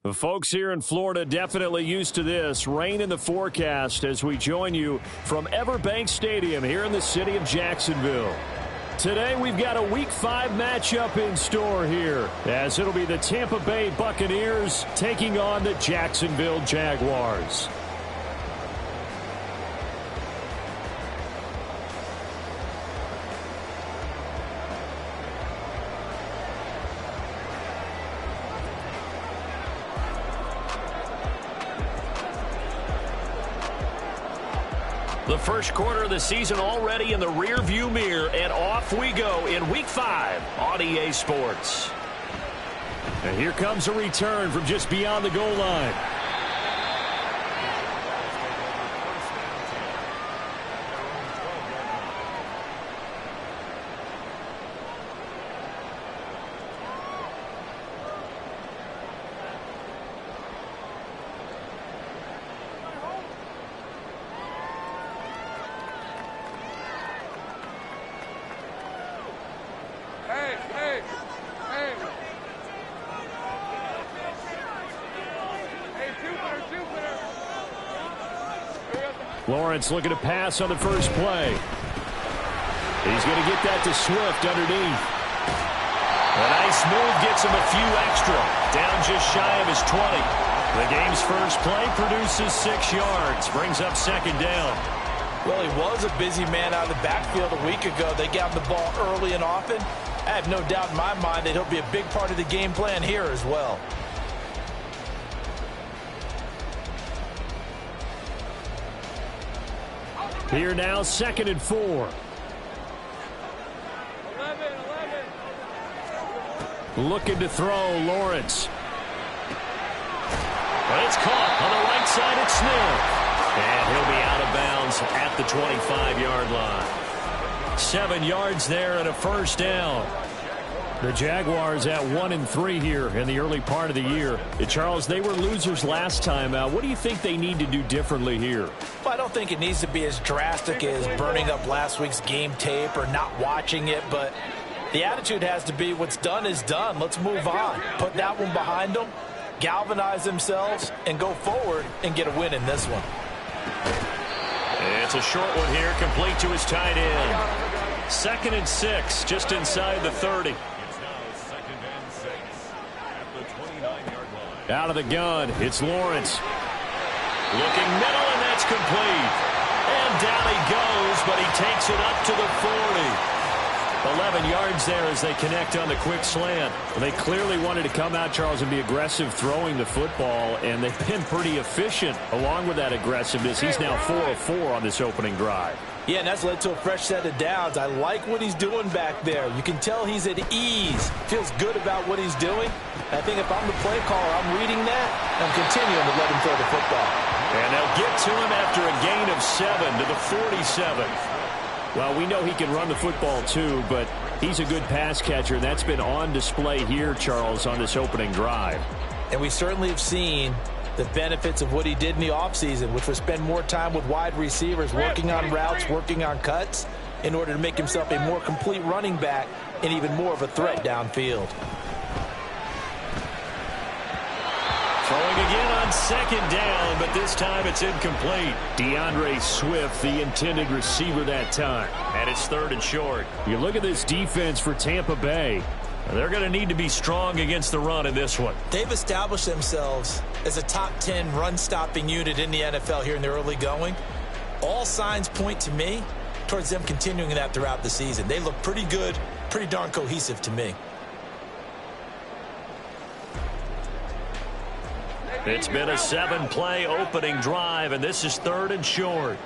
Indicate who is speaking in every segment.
Speaker 1: The folks here in Florida definitely used to this. Rain in the forecast as we join you from Everbank Stadium here in the city of Jacksonville. Today we've got a Week 5 matchup in store here, as it'll be the Tampa Bay Buccaneers taking on the Jacksonville Jaguars. The first quarter of the season already in the rearview mirror, and off we go in Week 5 on EA Sports. And here comes a return from just beyond the goal line. Lawrence looking to pass on the first play. He's going to get that to Swift underneath. A nice move gets him a few extra. Down just shy of his 20. The game's first play produces 6 yards. Brings up second down.
Speaker 2: Well, he was a busy man out of the backfield a week ago. They got him the ball early and often. I have no doubt in my mind that he'll be a big part of the game plan here as well.
Speaker 1: Here now, 2nd and 4.
Speaker 3: 11.
Speaker 1: Looking to throw, Lawrence. But it's caught on the right side at Smith. And he'll be out of bounds at the 25-yard line. 7 yards there and a first down. The Jaguars at 1-3 here in the early part of the year. Charles, they were losers last time out. What do you think they need to do differently here?
Speaker 2: Well, I don't think it needs to be as drastic as burning up last week's game tape or not watching it, but the attitude has to be what's done is done. Let's move on. Put that one behind them, galvanize themselves, and go forward and get a win in this one.
Speaker 1: It's a short one here, complete to his tight end. 2nd and 6, just inside the 30. Out of the gun, it's Lawrence. Looking middle, and that's complete. And down he goes, but he takes it up to the 40. 11 yards there as they connect on the quick slant. They clearly wanted to come out, Charles, and be aggressive throwing the football, and they've been pretty efficient along with that aggressiveness. He's now 4 of 4 on this opening drive.
Speaker 2: Yeah, and that's led to a fresh set of downs. I like what he's doing back there. You can tell he's at ease. Feels good about what he's doing. I think if I'm the play caller, I'm reading that and continuing to let him throw the football.
Speaker 1: And they'll get to him after a gain of 7 to the 47. Well, we know he can run the football too, but he's a good pass catcher, and that's been on display here, Charles, on this opening drive.
Speaker 2: And we certainly have seen the benefits of what he did in the offseason, which was spend more time with wide receivers, working on routes, working on cuts, in order to make himself a more complete running back and even more of a threat downfield.
Speaker 1: Throwing again on 2nd down, but this time it's incomplete. DeAndre Swift, the intended receiver that time. And it's 3rd and short. You look at this defense for Tampa Bay. They're going to need to be strong against the run in this one.
Speaker 2: They've established themselves as a top 10 run-stopping unit in the NFL here in the early going. All signs point to me towards them continuing that throughout the season. They look pretty good, pretty darn cohesive to me.
Speaker 1: It's been a 7-play opening drive, and this is 3rd and short.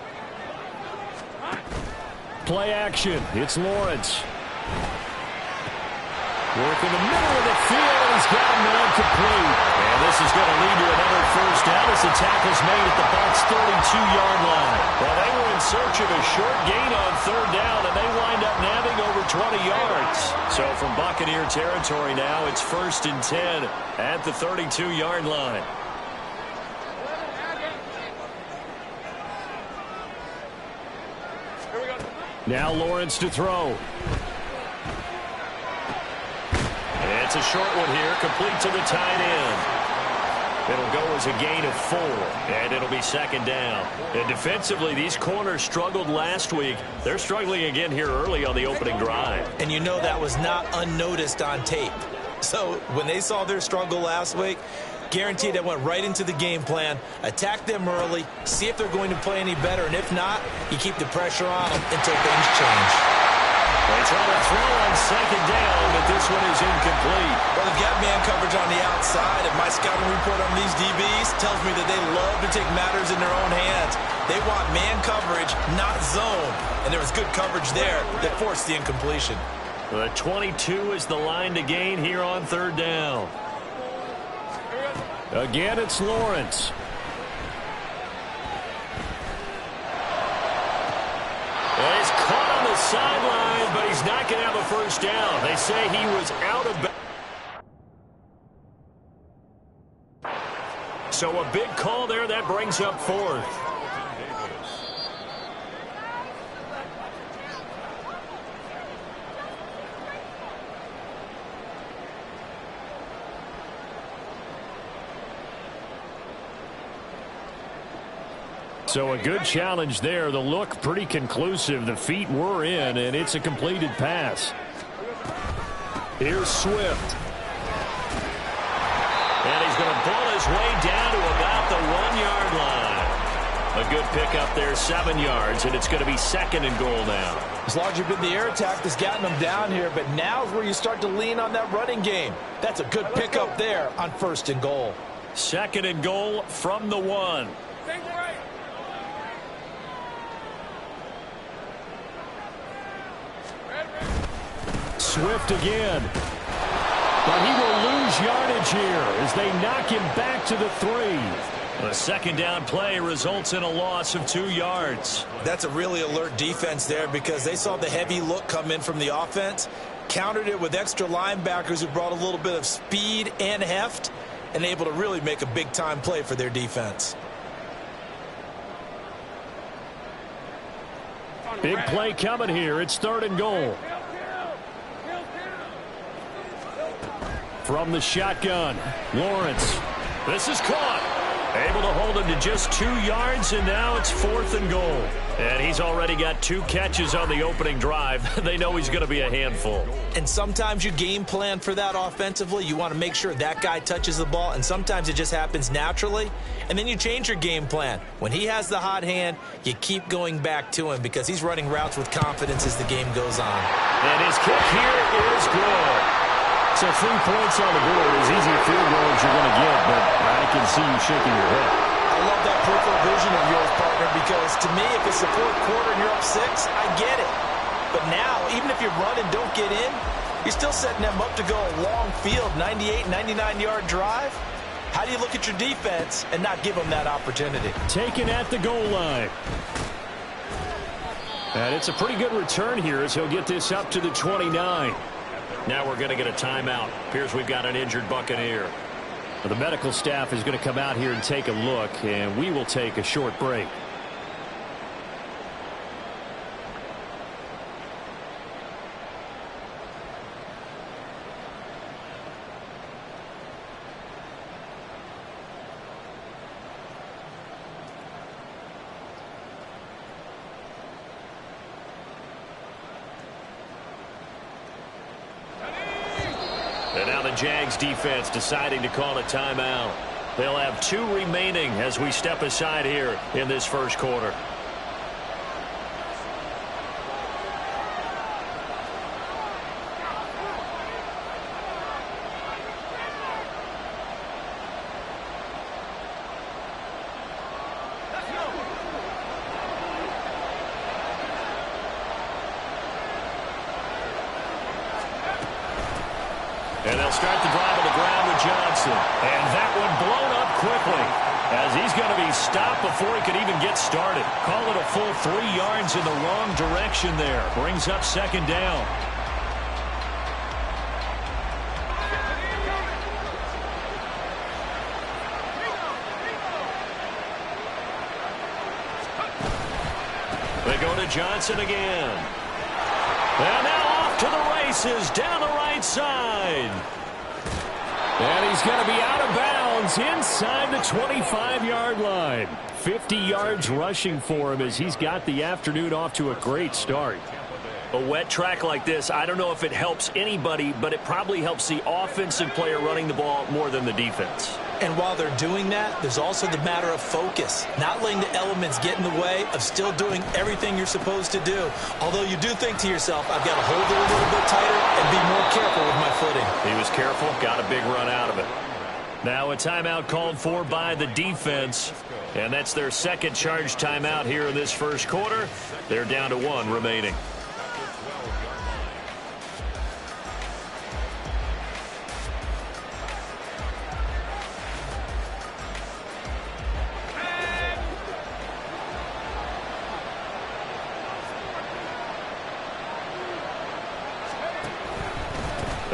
Speaker 1: Play action. It's Lawrence. Work in the middle of the field, and he's got him incomplete. And this is going to lead to another first down as the tackle's made at the Bucs' 32-yard line. Well, they were in search of a short gain on 3rd down, and they wind up nabbing over 20 yards. So from Buccaneer territory now, it's 1st and 10 at the 32-yard line. Now Lawrence to throw. It's a short one here, complete to the tight end. It'll go as a gain of 4, and it'll be second down. And defensively, these corners struggled last week. They're struggling again here early on the opening drive.
Speaker 2: And you know that was not unnoticed on tape. So when they saw their struggle last week, guaranteed that went right into the game plan. Attack them early, see if they're going to play any better, and if not, you keep the pressure on them until things change.
Speaker 1: They try to throw on second down, but this one is incomplete.
Speaker 2: Well, they've got man coverage on the outside, and my scouting report on these DBs tells me that they love to take matters in their own hands. They want man coverage, not zone, and there was good coverage there that forced the incompletion.
Speaker 1: The 22 is the line to gain here on third down. Again, it's Lawrence. He's caught on the sideline, but he's not going to have a first down. They say he was out of bounds. So a big call there. That brings up 4th. So a good challenge there. The look pretty conclusive. The feet were in, and it's a completed pass. Here's Swift. And he's going to pull his way down to about the 1-yard line. A good pickup there, 7 yards, and it's going to be second and goal now.
Speaker 2: As long as you've been the air attack that's gotten them down here, but now is where you start to lean on that running game. That's a good pickup there on first and goal.
Speaker 1: Second and goal from the 1. Swift again. But he will lose yardage here as they knock him back to the 3. A second down play results in a loss of 2 yards.
Speaker 2: That's a really alert defense there because they saw the heavy look come in from the offense, countered it with extra linebackers who brought a little bit of speed and heft, and able to really make a big-time play for their defense.
Speaker 1: Big play coming here. It's third and goal. From the shotgun, Lawrence. This is caught. Able to hold him to just 2 yards, and now it's 4th and goal. And he's already got 2 catches on the opening drive. They know he's going to be a handful.
Speaker 2: And sometimes you game plan for that offensively. You want to make sure that guy touches the ball, and sometimes it just happens naturally. And then you change your game plan. When he has the hot hand, you keep going back to him because he's running routes with confidence as the game goes on.
Speaker 1: And his kick here is good. So 3 points on the board, as easy a field goal as you're going to get, but I can see you shaking your head.
Speaker 2: I love that peripheral vision of yours, partner, because to me, if it's the 4th quarter and you're up 6, I get it. But now, even if you run and don't get in, you're still setting them up to go a long field, 98, 99-yard drive. How do you look at your defense and not give them that opportunity?
Speaker 1: Taken at the goal line. And it's a pretty good return here as he'll get this up to the 29. Now we're going to get a timeout. Appears we've got an injured Buccaneer. The medical staff is going to come out here and take a look, and we will take a short break. And now the Jags defense deciding to call a timeout. They'll have 2 remaining as we step aside here in this first quarter. And they'll start the drive on the ground with Johnson. And that one blown up quickly as he's going to be stopped before he could even get started. Call it a full 3 yards in the wrong direction there. Brings up second down. They go to Johnson again. And now off to the races down the right side. And he's going to be out of bounds inbounds inside the 25-yard line. 50 yards rushing for him as he's got the afternoon off to a great start. A wet track like this, I don't know if it helps anybody, but it probably helps the offensive player running the ball more than the defense.
Speaker 2: And while they're doing that, there's also the matter of focus. Not letting the elements get in the way of still doing everything you're supposed to do. Although you do think to yourself, I've got to hold it a little bit tighter and be more careful with my footing.
Speaker 1: He was careful, got a big run out of it. Now a timeout called for by the defense. And that's their second charge timeout here in this first quarter. They're down to 1 remaining.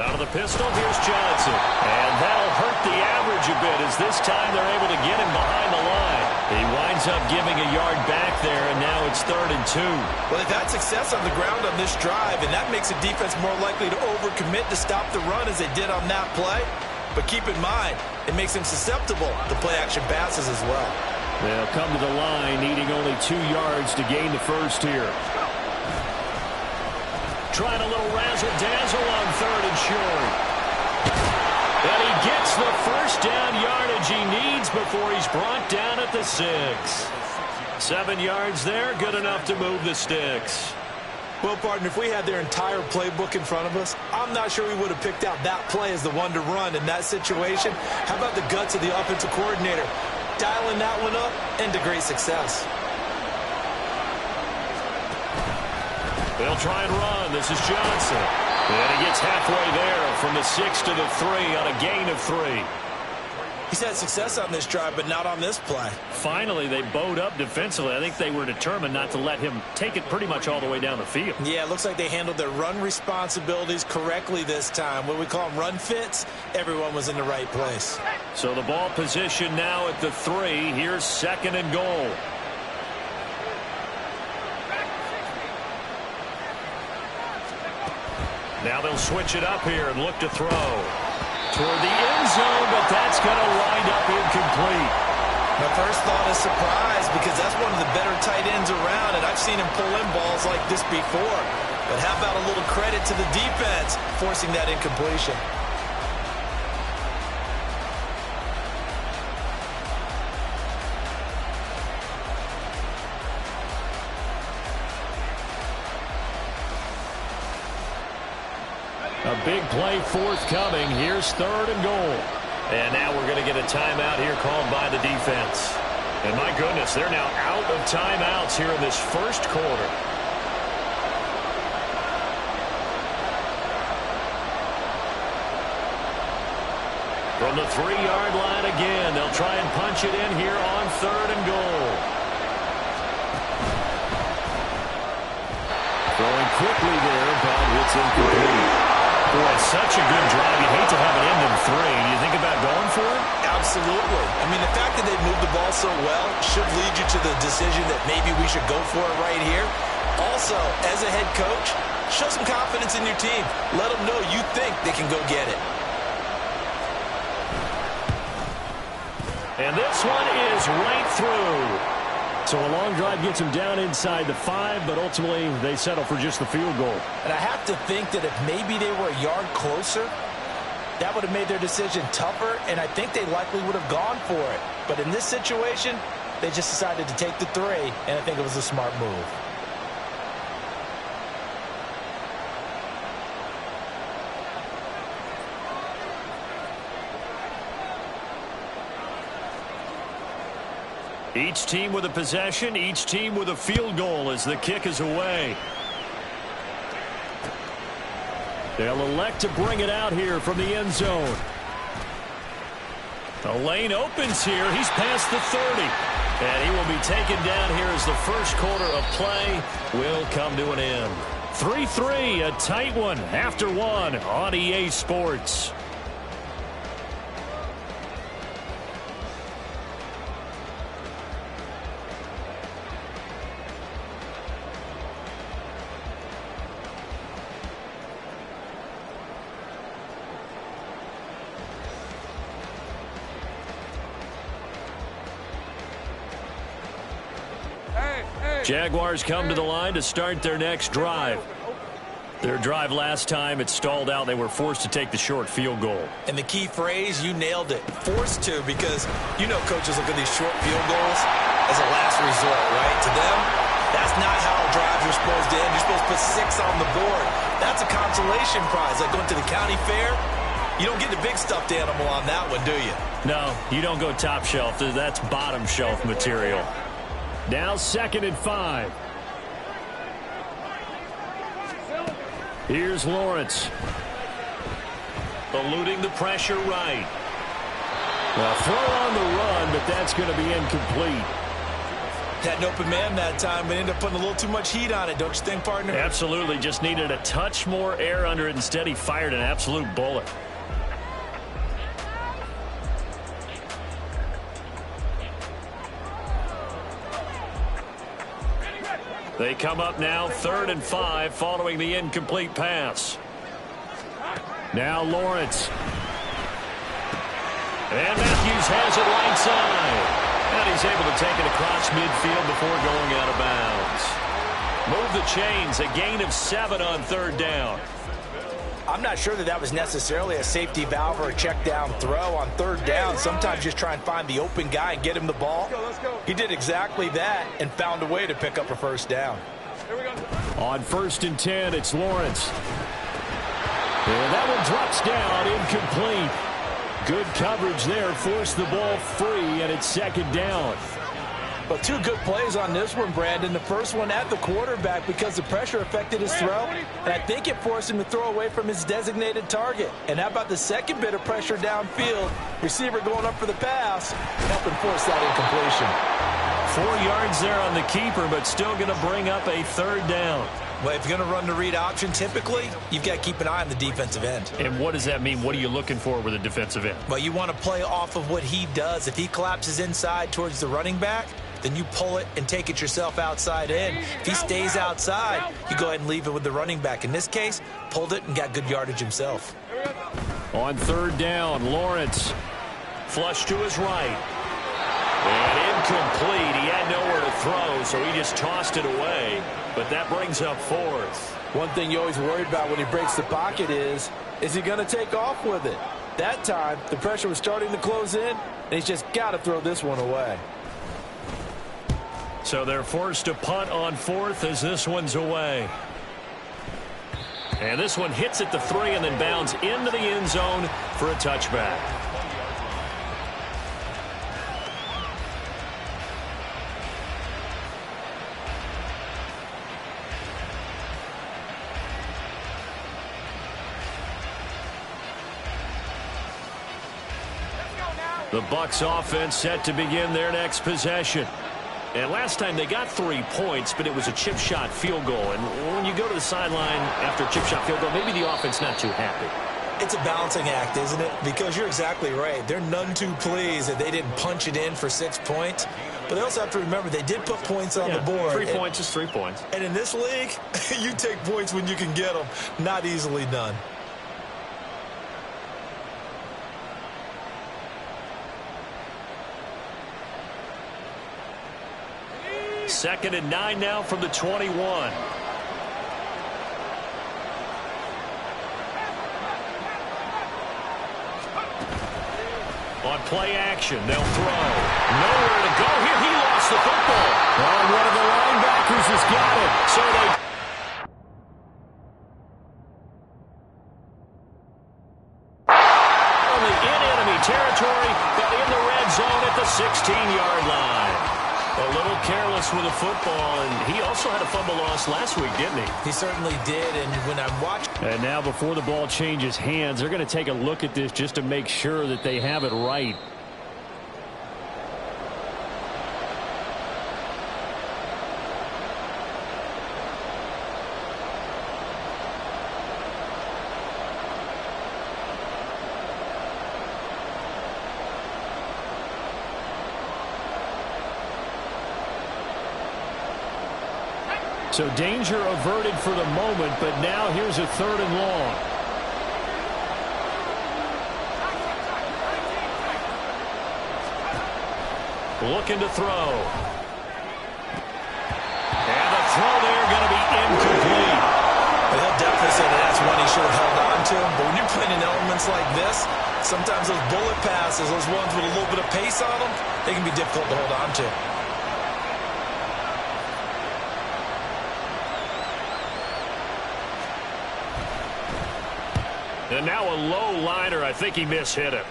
Speaker 1: Out of the pistol, here's Johnson. And that'll hurt the average a bit as this time they're able to get him behind the line. He winds up giving a yard back there, and now it's 3rd and 2.
Speaker 2: Well, they've had success on the ground on this drive, and that makes a defense more likely to overcommit to stop the run as they did on that play. But keep in mind, it makes them susceptible to play-action passes as well.
Speaker 1: They'll come to the line, needing only 2 yards to gain the first here. Trying a little razzle-dazzle on 3rd and short. And he gets the first down yardage he needs before he's brought down at the 6. 7 yards there, good enough to move the sticks.
Speaker 2: Well, partner, if we had their entire playbook in front of us, I'm not sure we would have picked out that play as the one to run in that situation. How about the guts of the offensive coordinator? Dialing that one up into great success.
Speaker 1: They'll try and run. This is Johnson. And he gets halfway there from the 6 to the 3 on a gain of 3.
Speaker 2: He's had success on this drive, but not on this play.
Speaker 1: Finally, they bowed up defensively. I think they were determined not to let him take it pretty much all the way down the field.
Speaker 2: Yeah, it looks like they handled their run responsibilities correctly this time. What we call them run fits, everyone was in the right place.
Speaker 1: So the ball position now at the 3. Here's 2nd and goal. Now they'll switch it up here and look to throw. Toward the end zone, but that's going to wind up incomplete.
Speaker 2: My first thought is surprise because that's one of the better tight ends around, and I've seen him pull in balls like this before. But how about a little credit to the defense forcing that incompletion?
Speaker 1: A big play forthcoming. Here's 3rd and goal. And now we're going to get a timeout here called by the defense. And my goodness, they're now out of timeouts here in this first quarter. From the 3-yard line again, they'll try and punch it in here on 3rd and goal. Throwing quickly there, but it's incomplete. Boy, such a good drive. You hate to have it end in 3. Do you think about going for it?
Speaker 2: Absolutely. I mean, the fact that they moved the ball so well should lead you to the decision that maybe we should go for it right here. Also, as a head coach, show some confidence in your team. Let them know you think they can go get it.
Speaker 1: And this one is right through. So a long drive gets them down inside the 5, but ultimately they settle for just the field goal.
Speaker 2: And I have to think that if maybe they were a yard closer, that would have made their decision tougher, and I think they likely would have gone for it. But in this situation, they just decided to take the 3, and I think it was a smart move.
Speaker 1: Each team with a possession, each team with a field goal as the kick is away. They'll elect to bring it out here from the end zone. The lane opens here. He's past the 30. And he will be taken down here as the first quarter of play will come to an end. 3-3, a tight one after 1 on EA Sports. Jaguars come to the line to start their next drive. Their drive last time, it stalled out. They were forced to take the short field goal.
Speaker 2: And the key phrase, you nailed it. Forced to, because you know coaches look at these short field goals as a last resort, right? To them, that's not how drives are supposed to end. You're supposed to put 6 on the board. That's a consolation prize. Like going to the county fair, you don't get the big stuffed animal on that one, do you?
Speaker 1: No, you don't go top shelf. That's bottom shelf material. Now 2nd and 5. Here's Lawrence. Eluding the pressure right. Well, throw on the run, but that's going to be incomplete.
Speaker 2: Had an open man that time, but ended up putting a little too much heat on it, don't you think, partner?
Speaker 1: Absolutely. Just needed a touch more air under it. Instead, he fired an absolute bullet. They come up now 3rd and 5 following the incomplete pass. Now Lawrence. And Matthews has it right side. And he's able to take it across midfield before going out of bounds. Move the chains. A gain of 7 on 3rd down.
Speaker 2: I'm not sure that was necessarily a safety valve or a check down throw on 3rd down. Sometimes just try and find the open guy and get him the ball. He did exactly that and found a way to pick up a 1st down.
Speaker 1: On 1st and 10, it's Lawrence. And that one drops down, incomplete. Good coverage there, forced the ball free, and it's 2nd down.
Speaker 2: But 2 good plays on this one, Brandon. The first one at the quarterback because the pressure affected his throw, and I think it forced him to throw away from his designated target. And how about the second bit of pressure downfield? Receiver going up for the pass, helping force that incompletion.
Speaker 1: 4 yards there on the keeper, but still going to bring up a 3rd down.
Speaker 2: Well, if you're going to run the read option, typically, you've got to keep an eye on the defensive end.
Speaker 1: And what does that mean? What are you looking for with a defensive end?
Speaker 2: Well, you want to play off of what he does. If he collapses inside towards the running back, then you pull it and take it yourself outside in. If he stays outside, you go ahead and leave it with the running back. In this case, pulled it and got good yardage himself.
Speaker 1: On 3rd down, Lawrence. Flush to his right. And incomplete. He had nowhere to throw, so he just tossed it away. But that brings up 4th.
Speaker 2: One thing you always worried about when he breaks the pocket is he going to take off with it? That time, the pressure was starting to close in, and he's just got to throw this one away.
Speaker 1: So they're forced to punt on 4th as this one's away. And this one hits at the 3 and then bounds into the end zone for a touchback. The Bucs offense set to begin their next possession. And last time they got 3 points, but it was a chip shot field goal. And when you go to the sideline after a chip shot field goal, maybe the offense not too happy.
Speaker 2: It's a balancing act, isn't it? Because you're exactly right. They're none too pleased that they didn't punch it in for 6 points. But they also have to remember they did put points on the board.
Speaker 1: 3 points is 3 points.
Speaker 2: And in this league, you take points when you can get them. Not easily done.
Speaker 1: 2nd and 9 now from the 21. On play action, they'll throw. Nowhere to go here. He lost the football. Well, one of the linebackers has got it. So they... Only in enemy territory, but in the red zone at the 16-yard line. A little careless with the football, and he also had a fumble loss last week, didn't he?
Speaker 2: He certainly did, and when I'm watching...
Speaker 1: And now before the ball changes hands, they're going to take a look at this just to make sure that they have it right. So danger averted for the moment, but now here's a 3rd and long. Looking to throw. throw there going to be incomplete.
Speaker 2: He'll definitely say that that's one he should have held on to. But when you're playing in elements like this, sometimes those bullet passes, those ones with a little bit of pace on them, they can be difficult to hold on to.
Speaker 1: And now a low liner. I think he mishit it.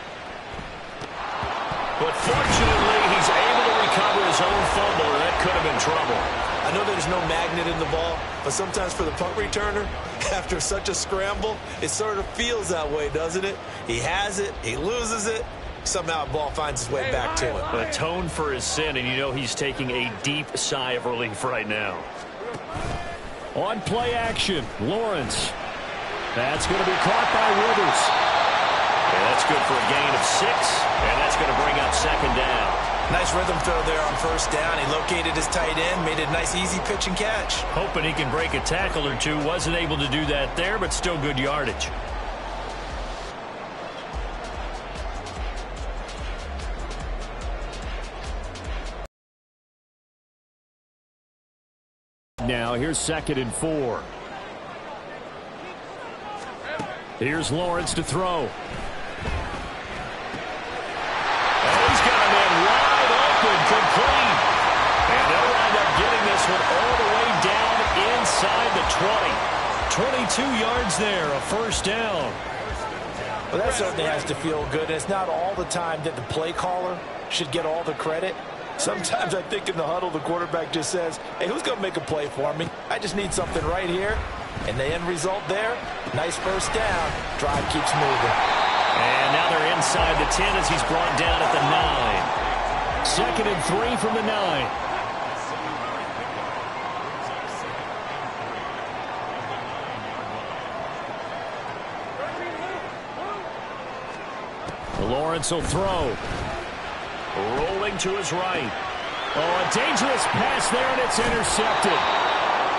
Speaker 1: But fortunately, he's able to recover his own fumble, or that could have been trouble.
Speaker 2: I know there's no magnet in the ball, but sometimes for the punt returner, after such a scramble, it sort of feels that way, doesn't it? He has it, he loses it, somehow the ball finds its way back to him.
Speaker 1: Atone for his sin, and you know he's taking a deep sigh of relief right now. On play action, Lawrence. That's going to be caught by Withers. And that's good for a gain of 6, and that's going to bring up second down.
Speaker 2: Nice rhythm throw there on first down. He located his tight end, made it a nice easy pitch and catch.
Speaker 1: Hoping he can break a tackle or two. Wasn't able to do that there, but still good yardage. Now here's 2nd and 4. Here's Lawrence to throw. He's got a man wide open, complete. And they'll wind up getting this one all the way down inside the 20. 22 yards there, a first down.
Speaker 2: Well, that certainly has to feel good. It's not all the time that the play caller should get all the credit. Sometimes I think in the huddle, the quarterback just says, hey, who's going to make a play for me? I just need something right here. And the end result there, nice first down. Drive keeps moving.
Speaker 1: And now they're inside the 10 as he's brought down at the 9. 2nd and 3 from the 9. Lawrence will throw. Rolling to his right. Oh, a dangerous pass there, and it's intercepted.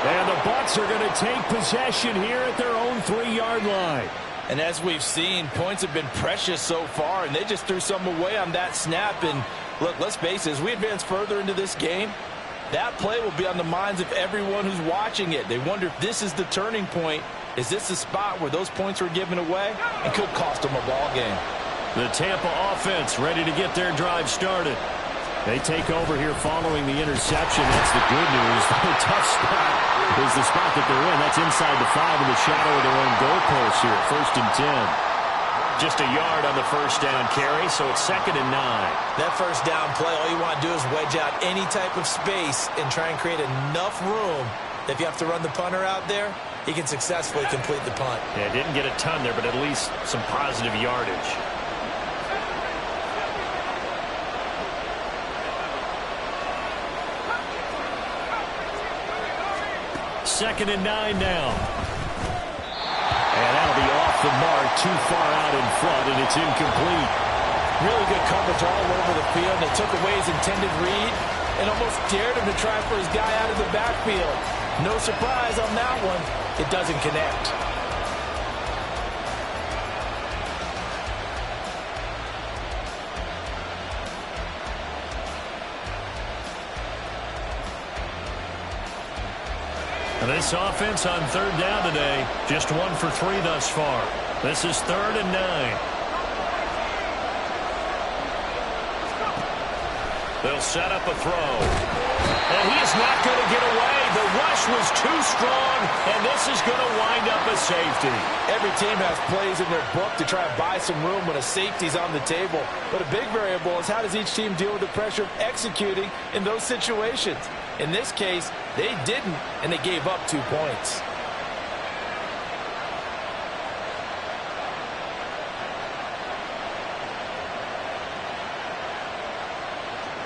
Speaker 1: And the Bucs are going to take possession here at their own 3-yard line.
Speaker 2: And as we've seen, points have been precious so far, and they just threw some away on that snap. And look, let's face it, as we advance further into this game, that play will be on the minds of everyone who's watching it. They wonder if this is the turning point. Is this the spot where those points were given away and could cost them a ball game?
Speaker 1: The Tampa offense ready to get their drive started. They take over here following the interception. That's the good news. The tough spot is the spot that they're in. That's inside the 5 in the shadow of their own goalpost here. 1st and 10. Just a yard on the first down carry, so it's 2nd and 9.
Speaker 2: That first down play, all you want to do is wedge out any type of space and try and create enough room that if you have to run the punter out there, he can successfully complete the punt.
Speaker 1: Yeah, didn't get a ton there, but at least some positive yardage. 2nd and 9 now. And that'll be off the mark, too far out in front, and it's incomplete.
Speaker 2: Really good coverage all over the field. They took away his intended read and almost dared him to try for his guy out of the backfield. No surprise on that one. It doesn't connect.
Speaker 1: This offense on 3rd down today, just 1 for 3 thus far. This is 3rd and 9. They'll set up a throw. And he is not going to get away. The rush was too strong, and this is going to wind up a safety.
Speaker 2: Every team has plays in their book to try and buy some room when a safety's on the table. But a big variable is how does each team deal with the pressure of executing in those situations. In this case, they didn't, and they gave up 2 points.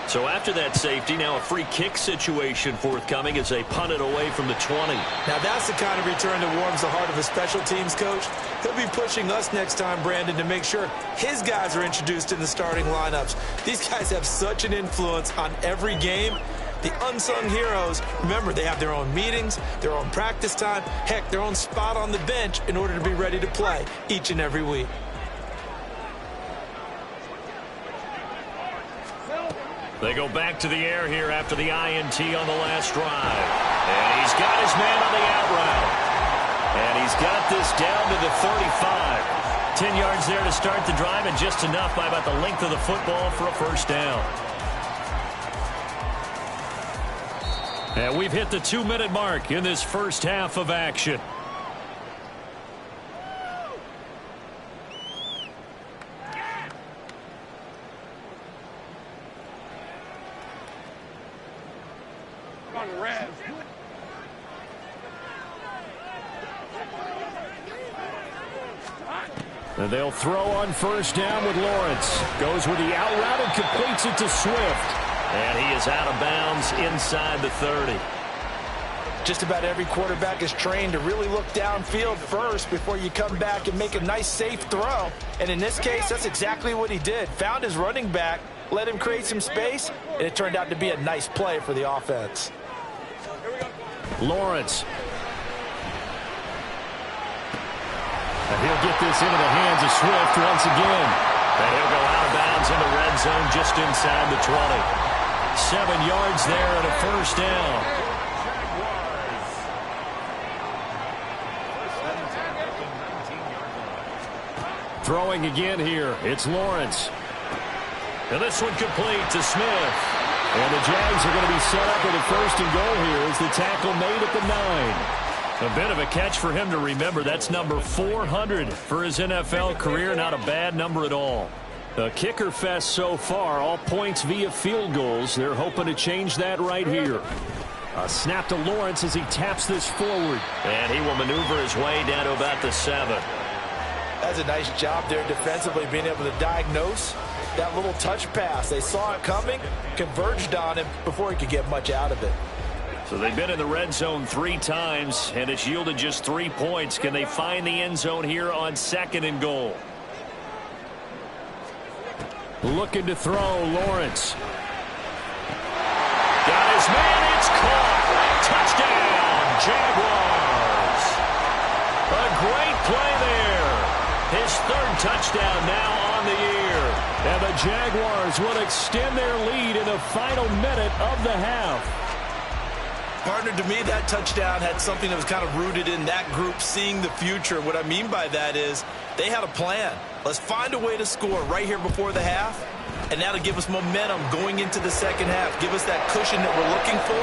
Speaker 1: So after that safety, now a free kick situation forthcoming as they punt it away from the 20.
Speaker 2: Now that's the kind of return that warms the heart of a special teams coach. He'll be pushing us next time, Brandon, to make sure his guys are introduced in the starting lineups. These guys have such an influence on every game. The unsung heroes, remember, they have their own meetings, their own practice time, heck, their own spot on the bench in order to be ready to play each and every week.
Speaker 1: They go back to the air here after the INT on the last drive. And he's got his man on the out route. And he's got this down to the 35. 10 yards there to start the drive, and just enough by about the length of the football for a first down. And we've hit the 2-minute mark in this first half of action. And they'll throw on first down with Lawrence. Goes with the out route and completes it to Swift. And he is out of bounds inside the 30.
Speaker 2: Just about every quarterback is trained to really look downfield first before you come back and make a nice, safe throw. And in this case, that's exactly what he did. Found his running back, let him create some space, and it turned out to be a nice play for the offense.
Speaker 1: Lawrence. And he'll get this into the hands of Swift once again. And he'll go out of bounds in the red zone just inside the 20. 7 yards there and a first down. Throwing again here. It's Lawrence. And this one complete to Smith. And the Jags are going to be set up with a first and goal here as the tackle made at the 9. A bit of a catch for him to remember. That's number 400 for his NFL career. Not a bad number at all. A kicker fest so far. All points via field goals. They're hoping to change that right here. A snap to Lawrence as he taps this forward. And he will maneuver his way down to about the 7.
Speaker 2: That's a nice job there defensively, being able to diagnose that little touch pass. They saw it coming, converged on him before he could get much out of it.
Speaker 1: So they've been in the red zone 3 times, and it's yielded just 3 points. Can they find the end zone here on 2nd and goal? Looking to throw, Lawrence. Got his man, it's caught. Touchdown, Jaguars. A great play there. His 3rd touchdown now on the year. And the Jaguars will extend their lead in the final minute of the half.
Speaker 2: Partner, to me, that touchdown had something that was kind of rooted in that group seeing the future. What I mean by that is they had a plan. Let's find a way to score right here before the half, and that'll give us momentum going into the second half. Give us that cushion that we're looking for.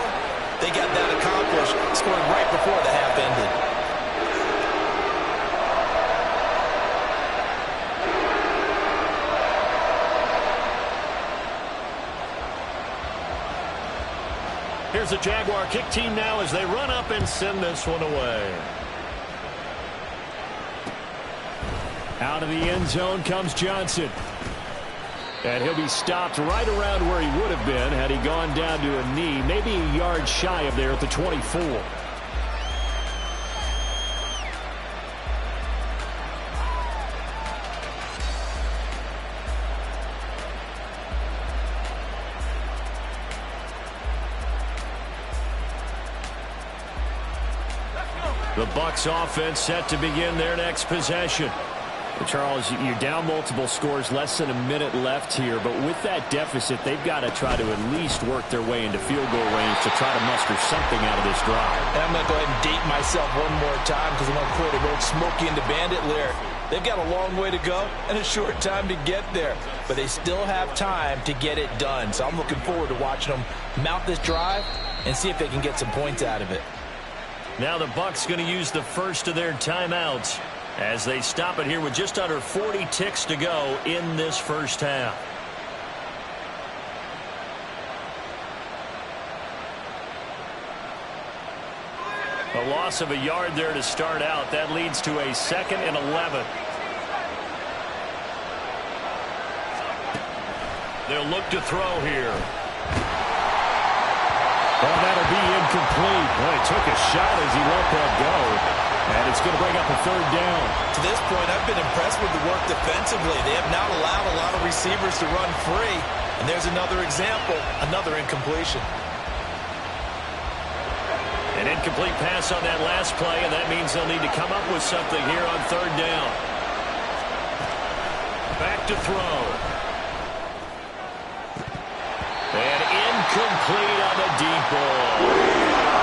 Speaker 2: They got that accomplished, scoring right before the half ended.
Speaker 1: Here's the Jaguar kick team now as they run up and send this one away. Out of the end zone comes Johnson. And he'll be stopped right around where he would have been had he gone down to a knee, maybe a yard shy of there at the 24. The Bucs offense set to begin their next possession. Charles, you're down multiple scores, less than a minute left here, but with that deficit, they've got to try to at least work their way into field goal range to try to muster something out of this drive.
Speaker 2: And I'm going to go ahead and date myself one more time because I'm going to quote an old Smokey and the Bandit lyric. They've got a long way to go and a short time to get there, but they still have time to get it done. So I'm looking forward to watching them mount this drive and see if they can get some points out of it.
Speaker 1: Now the Bucs going to use the first of their timeouts as they stop it here with just under 40 ticks to go in this first half. A loss of a yard there to start out. That leads to a 2nd and 11. They'll look to throw here. Oh, that'll be incomplete. Boy, he took a shot as he let that go. And it's going to bring up a 3rd down.
Speaker 2: To this point, I've been impressed with the work defensively. They have not allowed a lot of receivers to run free. And there's another example, another incompletion.
Speaker 1: An incomplete pass on that last play, and that means they'll need to come up with something here on 3rd down. Back to throw. And incomplete on the deep ball.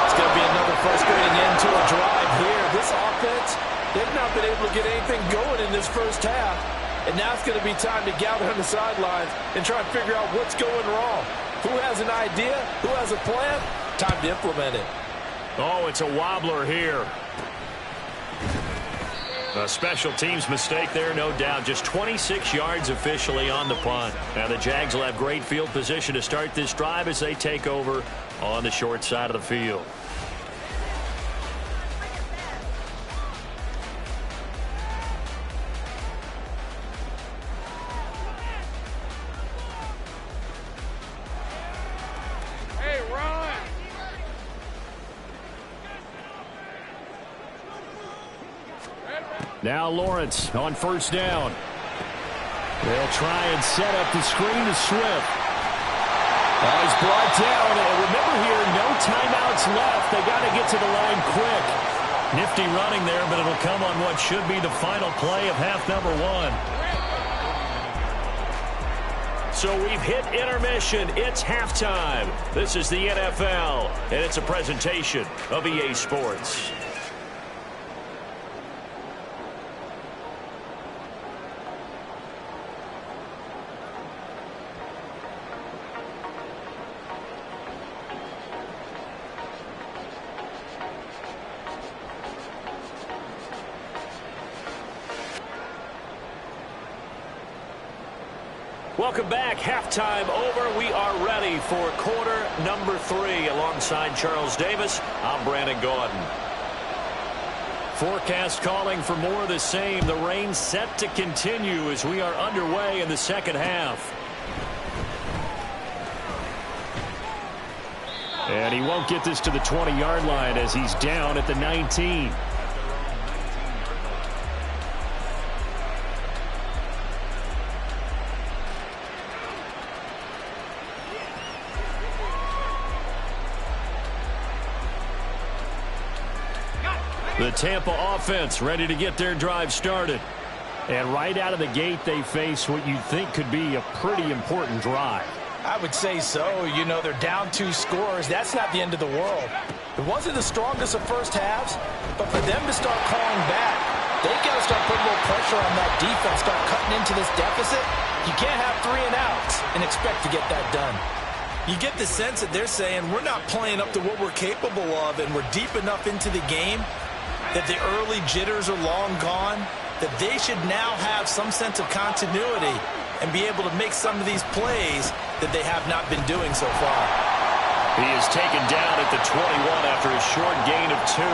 Speaker 2: It's going to be another frustrating end to a drive here. This offense, they've not been able to get anything going in this first half. And now it's going to be time to gather on the sidelines and try and figure out what's going wrong. Who has an idea? Who has a plan? Time to implement it.
Speaker 1: Oh, it's a wobbler here. A special teams mistake there, no doubt. Just 26 yards officially on the punt. Now the Jags will have great field position to start this drive as they take over on the short side of the field. Now Lawrence on first down. They'll try and set up the screen to Swift. Oh, he's brought down. And remember here, no timeouts left. They got to get to the line quick. Nifty running there, but it'll come on what should be the final play of half number one. So we've hit intermission. It's halftime. This is the NFL, and it's a presentation of EA Sports. Welcome back. Halftime over. We are ready for quarter number 3. Alongside Charles Davis, I'm Brandon Gaudin. Forecast calling for more of the same. The rain set to continue as we are underway in the second half. And he won't get this to the 20-yard line as he's down at the 19. The Tampa offense ready to get their drive started. And right out of the gate, they face what you think could be a pretty important drive.
Speaker 2: I would say so. You know, they're down 2 scores. That's not the end of the world. It wasn't the strongest of first halves, but for them to start calling back, they've got to start putting a little pressure on that defense, start cutting into this deficit. You can't have 3 and outs and expect to get that done. You get the sense that they're saying we're not playing up to what we're capable of, and we're deep enough into the game that the early jitters are long gone, that they should now have some sense of continuity and be able to make some of these plays that they have not been doing so far.
Speaker 1: He is taken down at the 21 after a short gain of 2.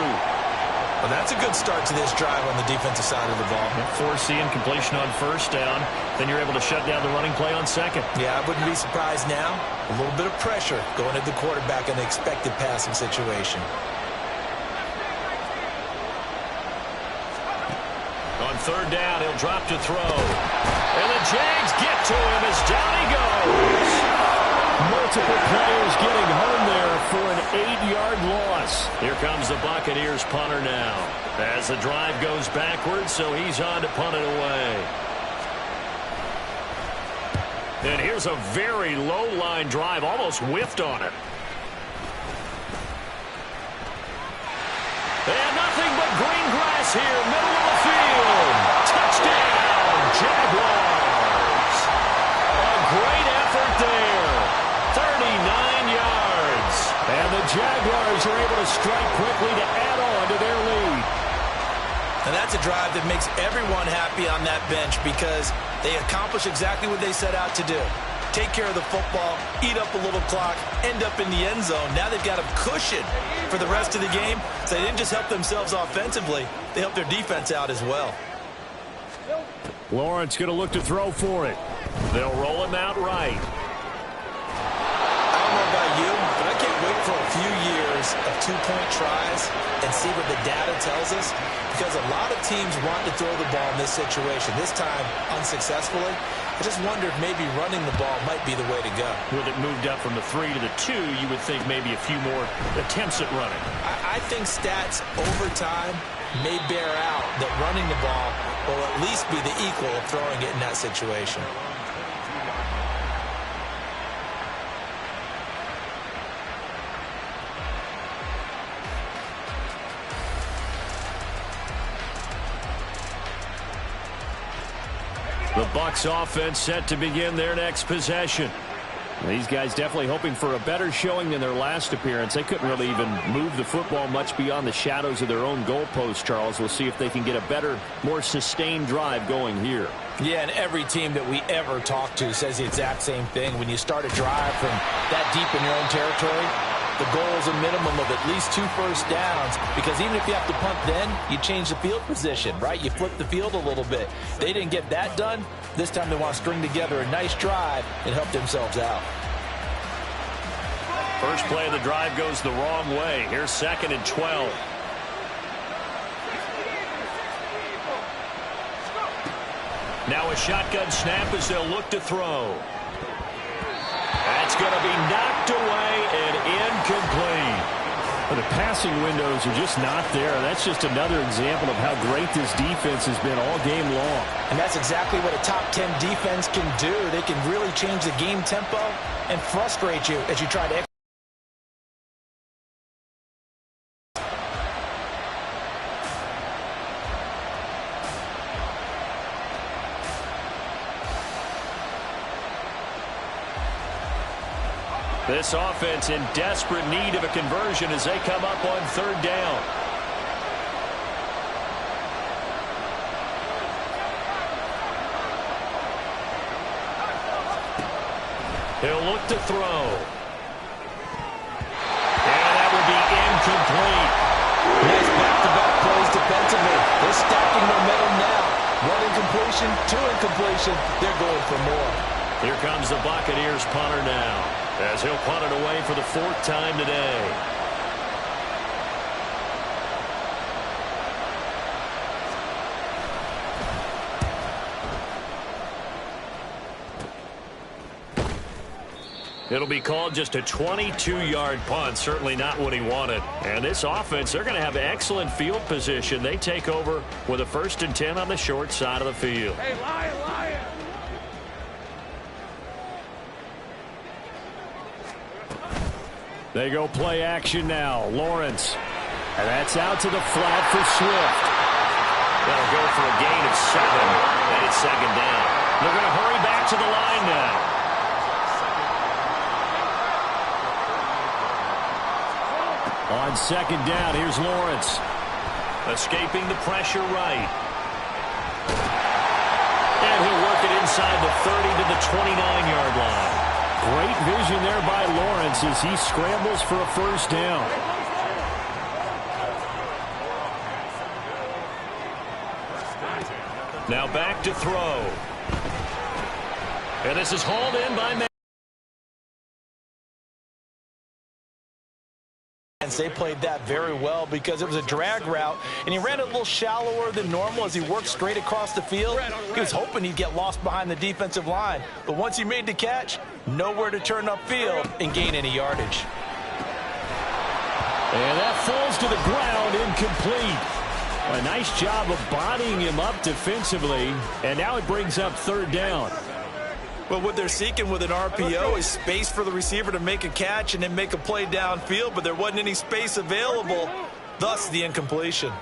Speaker 2: Well, that's a good start to this drive on the defensive side of the ball.
Speaker 1: Force the incompletion on first down. Then you're able to shut down the running play on second.
Speaker 2: Yeah, I wouldn't be surprised now. A little bit of pressure going at the quarterback in the expected passing situation.
Speaker 1: On third down, he'll drop to throw. And the Jags get to him as down he goes. Multiple players getting home there for an 8-yard loss. Here comes the Buccaneers punter now. As the drive goes backwards, so he's on to punt it away. And here's a very low-line drive, almost whiffed on it. And nothing but green grass here, middle of the field. Touchdown, Jaguars. A great effort there. 39 yards. And the Jaguars are able to strike quickly to add on to their lead.
Speaker 2: And that's a drive that makes everyone happy on that bench because they accomplish exactly what they set out to do. Take care of the football, eat up a little clock, end up in the end zone. Now they've got a cushion for the rest of the game. So they didn't just help themselves offensively, they helped their defense out as well.
Speaker 1: Lawrence going to look to throw for it. They'll roll him out right.
Speaker 2: I don't know about you, but I can't wait for a few years of 2-point tries and see what the data tells us, because a lot of teams want to throw the ball in this situation, this time unsuccessfully. I just wonder if maybe running the ball might be the way to go.
Speaker 1: With it moved up from the 3 to the 2, you would think maybe a few more attempts at running.
Speaker 2: I think stats over time may bear out that running the ball will at least be the equal of throwing it in that situation.
Speaker 1: The Bucs offense set to begin their next possession. These guys definitely hoping for a better showing than their last appearance. They couldn't really even move the football much beyond the shadows of their own goalpost, Charles. We'll see if they can get a better, more sustained drive going here.
Speaker 2: Yeah, and every team that we ever talk to says the exact same thing. When you start a drive from that deep in your own territory, the goal is a minimum of at least 2 first downs, because even if you have to punt then, you change the field position, right? You flip the field a little bit. They didn't get that done. This time they want to string together a nice drive and help themselves out.
Speaker 1: First play of the drive goes the wrong way. Here's 2nd and 12. Now a shotgun snap as they'll look to throw. That's going to be knocked away and incomplete. The passing windows are just not there. That's just another example of how great this defense has been all game long.
Speaker 2: And that's exactly what a top 10 defense can do. They can really change the game tempo and frustrate you as you try to.
Speaker 1: This offense in desperate need of a conversion as they come up on 3rd down. He'll look to throw. And that will be incomplete.
Speaker 2: Nice back-to-back plays defensively. They're stacking momentum now. 1 incompletion, 2 incompletion. They're going for more.
Speaker 1: Here comes the Buccaneers punter now, as he'll punt it away for the 4th time today. It'll be called just a 22-yard punt. Certainly not what he wanted. And this offense, they're going to have excellent field position. They take over with a 1st and 10 on the short side of the field.
Speaker 3: Hey, Lion!
Speaker 1: They go play action now. Lawrence. And that's out to the flat for Swift. They'll go for a gain of 7. And it's 2nd down. They're going to hurry back to the line now. On 2nd down, here's Lawrence. Escaping the pressure right. And he'll work it inside the 30 to the 29-yard line. Great vision there by Lawrence as he scrambles for a 1st down. Now back to throw. And this is hauled in by Matt.
Speaker 2: They played that very well because it was a drag route, and he ran it a little shallower than normal as he worked straight across the field. He was hoping he'd get lost behind the defensive line, but once he made the catch, nowhere to turn upfield and gain any yardage.
Speaker 1: And that falls to the ground, incomplete. A nice job of bodying him up defensively, and now it brings up 3rd down.
Speaker 2: Well, what they're seeking with an RPO is space for the receiver to make a catch and then make a play downfield, but there wasn't any space available, thus the incompletion.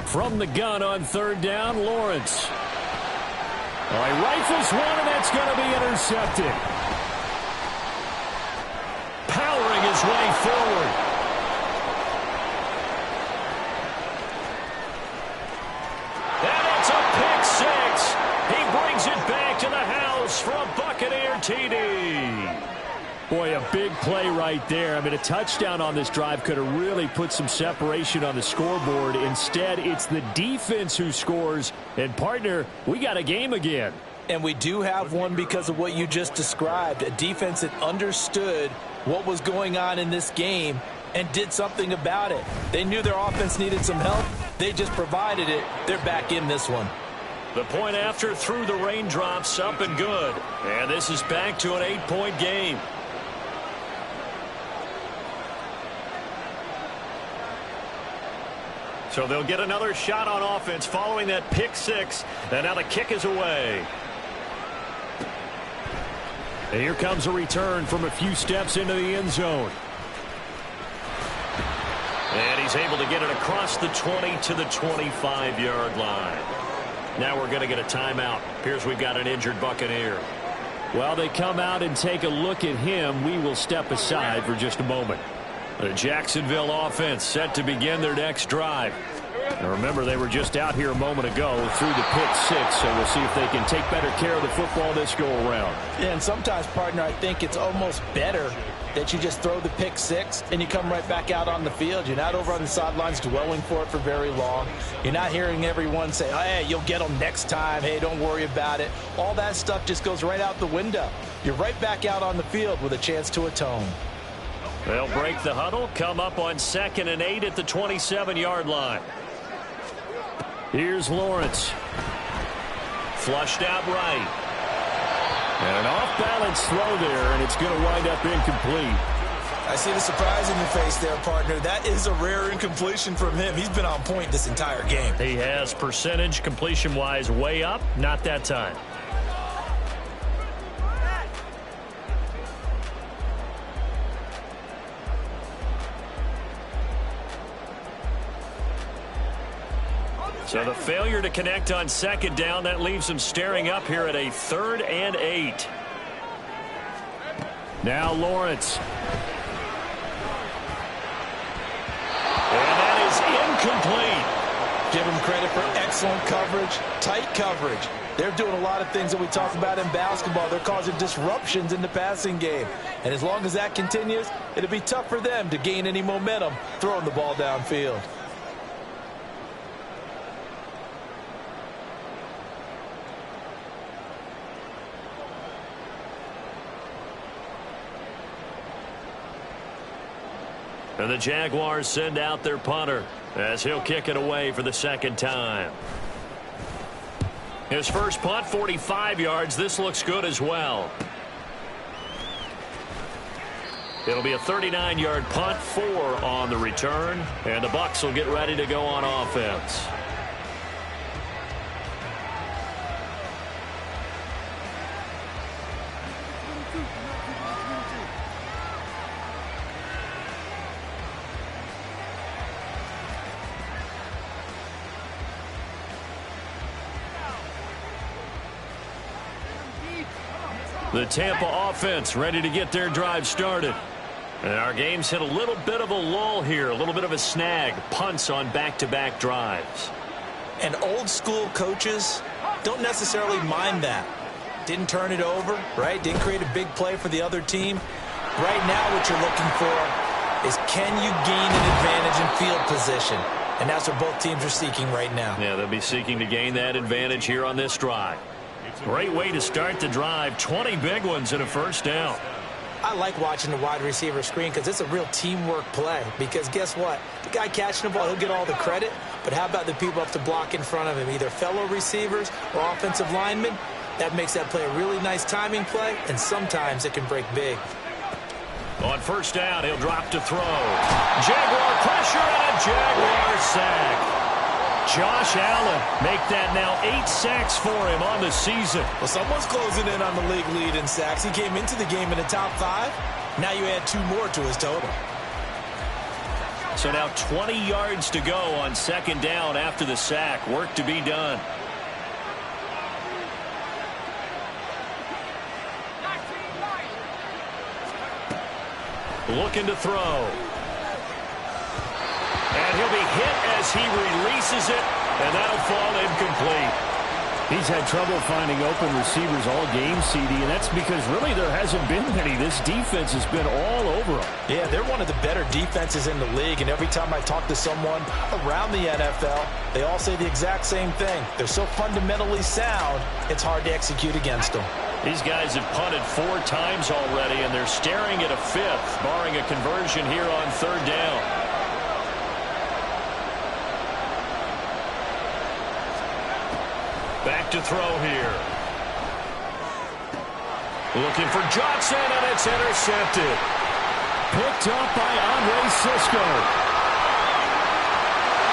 Speaker 1: From the gun on 3rd down, Lawrence. All right, rifles one, and that's going to be intercepted. Powering his way forward. And it's a pick 6. He brings it back to the house for a Buccaneer TD. Boy, a big play right there. I mean, a touchdown on this drive could have really put some separation on the scoreboard. Instead, it's the defense who scores. And, partner, we got a game again.
Speaker 2: And we do have one because of what you just described. A defense that understood what was going on in this game and did something about it. They knew their offense needed some help. They just provided it. They're back in this one.
Speaker 1: The point after through the raindrops, up and good. And this is back to an 8-point game. So they'll get another shot on offense following that pick 6. And now the kick is away. And here comes a return from a few steps into the end zone. And he's able to get it across the 20 to the 25-yard line. Now we're going to get a timeout. Appears we've got an injured Buccaneer.
Speaker 3: While they come out and take a look at him, we will step aside for just a moment.
Speaker 1: The Jacksonville offense set to begin their next drive. Now remember, they were just out here a moment ago through the pick six, so we'll see if they can take better care of the football this go-around.
Speaker 2: Yeah, and sometimes, partner, I think it's almost better that you just throw the pick six and you come right back out on the field. You're not over on the sidelines dwelling for it for very long. You're not hearing everyone say, oh, hey, you'll get them next time. Hey, don't worry about it. All that stuff just goes right out the window. You're right back out on the field with a chance to atone.
Speaker 1: They'll break the huddle, come up on 2nd and 8 at the 27-yard line. Here's Lawrence. Flushed out right. And an off-balance throw there, and it's going to wind up incomplete.
Speaker 4: I see the surprise in your face there, partner. That is a rare incompletion from him. He's been on point this entire game.
Speaker 1: He has percentage completion-wise way up, not that time. So the failure to connect on 2nd down, that leaves them staring up here at a 3rd and 8. Now Lawrence. And that is incomplete.
Speaker 2: Give them credit for excellent coverage, tight coverage. They're doing a lot of things that we talk about in basketball. They're causing disruptions in the passing game. And as long as that continues, it'll be tough for them to gain any momentum throwing the ball downfield.
Speaker 1: And the Jaguars send out their punter as he'll kick it away for the 2nd time. His first punt, 45 yards. This looks good as well. It'll be a 39-yard punt, 4 on the return, and the Bucs will get ready to go on offense. The Tampa offense ready to get their drive started. And our game's hit a little bit of a lull here, a little bit of a snag. Punts on back-to-back drives.
Speaker 4: And old school coaches don't necessarily mind that. Didn't turn it over, right? Didn't create a big play for the other team. Right now what you're looking for is, can you gain an advantage in field position? And that's what both teams are seeking right now.
Speaker 1: Yeah, they'll be seeking to gain that advantage here on this drive. Great way to start the drive. 20 big ones and a first down.
Speaker 4: I like watching the wide receiver screen because it's a real teamwork play. Because guess what? The guy catching the ball, he'll get all the credit. But how about the people up to block in front of him? Either fellow receivers or offensive linemen. That makes that play a really nice timing play. And sometimes it can break big.
Speaker 1: On first down, he'll drop to throw. Jaguar pressure and a Jaguar sack. Josh Allen make that now 8 sacks for him on the season.
Speaker 4: Well, someone's closing in on the league lead in sacks. He came into the game in the top 5. Now you add 2 more to his total.
Speaker 1: So now 20 yards to go on 2nd down after the sack. Work to be done. Looking to throw. And he'll be hit as he releases it, and that'll fall incomplete.
Speaker 3: He's had trouble finding open receivers all game, CD, and that's because really there hasn't been many. This defense has been all over them.
Speaker 2: Yeah, they're one of the better defenses in the league, and every time I talk to someone around the NFL, they all say the exact same thing. They're so fundamentally sound, it's hard to execute against them.
Speaker 1: These guys have punted 4 times already, and they're staring at a 5th, barring a conversion here on 3rd down. Back to throw here. Looking for Johnson, and it's intercepted.
Speaker 3: Picked up by Andre Cisco.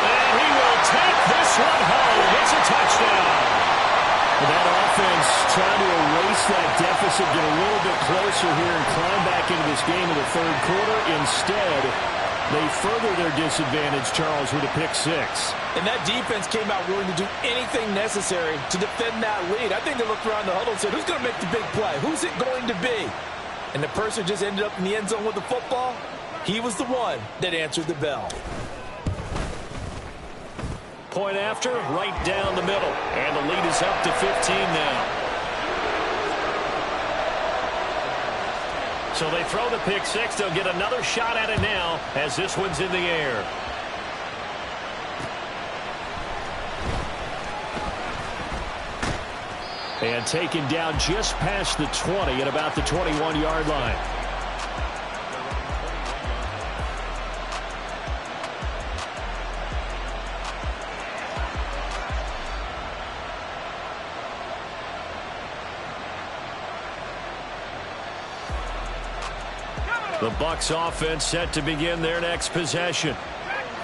Speaker 1: And he will take this one home. It's a touchdown.
Speaker 3: That offense trying to erase that deficit, get a little bit closer here and climb back into this game in the 3rd quarter. Instead, They further their disadvantage, Charles, with a pick six.
Speaker 2: And that defense came out willing to do anything necessary to defend that lead. I think they looked around the huddle and said, who's going to make the big play? Who's it going to be? And the person just ended up in the end zone with the football. He was the one that answered the bell.
Speaker 1: Point after, right down the middle. And the lead is up to 15 now. So they throw the pick six. They'll get another shot at it now as this one's in the air. And taken down just past the 20 at about the 21-yard line. The Bucs offense set to begin their next possession.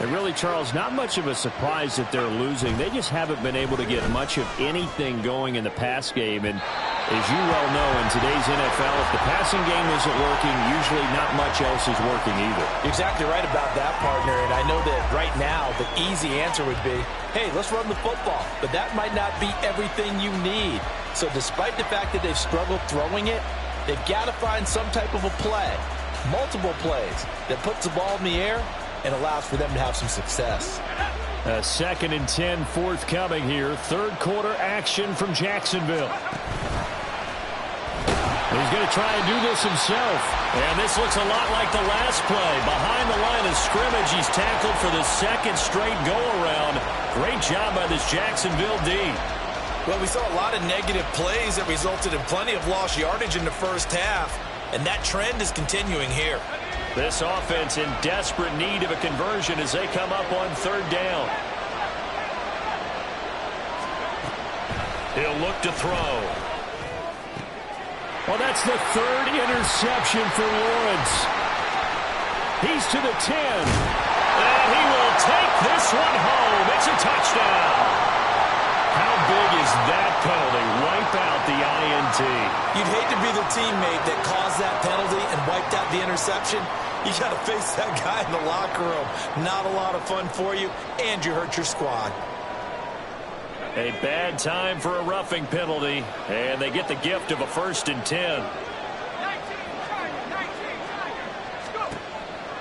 Speaker 1: And really, Charles, not much of a surprise that they're losing. They just haven't been able to get much of anything going in the pass game. And as you well know, in today's NFL, if the passing game isn't working, usually not much else is working either.
Speaker 2: Exactly right about that, partner. And I know that right now the easy answer would be, hey, let's run the football. But that might not be everything you need. So despite the fact that they've struggled throwing it, they've got to find some type of a play, multiple plays, that puts the ball in the air and allows for them to have some success.
Speaker 3: A 2nd and 10 forthcoming here. Third quarter action from Jacksonville. He's going to try and do this himself.
Speaker 1: And this looks a lot like the last play. Behind the line of scrimmage, he's tackled for the second straight go-around. Great job by this Jacksonville D.
Speaker 4: Well, we saw a lot of negative plays that resulted in plenty of lost yardage in the first half. And that trend is continuing here.
Speaker 1: This offense in desperate need of a conversion as they come up on third down. He'll look to throw.
Speaker 3: Well, that's the third interception for Lawrence. He's to the 10.
Speaker 1: And he will take this one home. It's a touchdown. How big is that penalty? Wipe out the INT.
Speaker 4: You'd hate to be the teammate that caused that penalty and wiped out the interception. You got to face that guy in the locker room. Not a lot of fun for you, and you hurt your squad.
Speaker 1: A bad time for a roughing penalty, and they get the gift of a 1st and 10.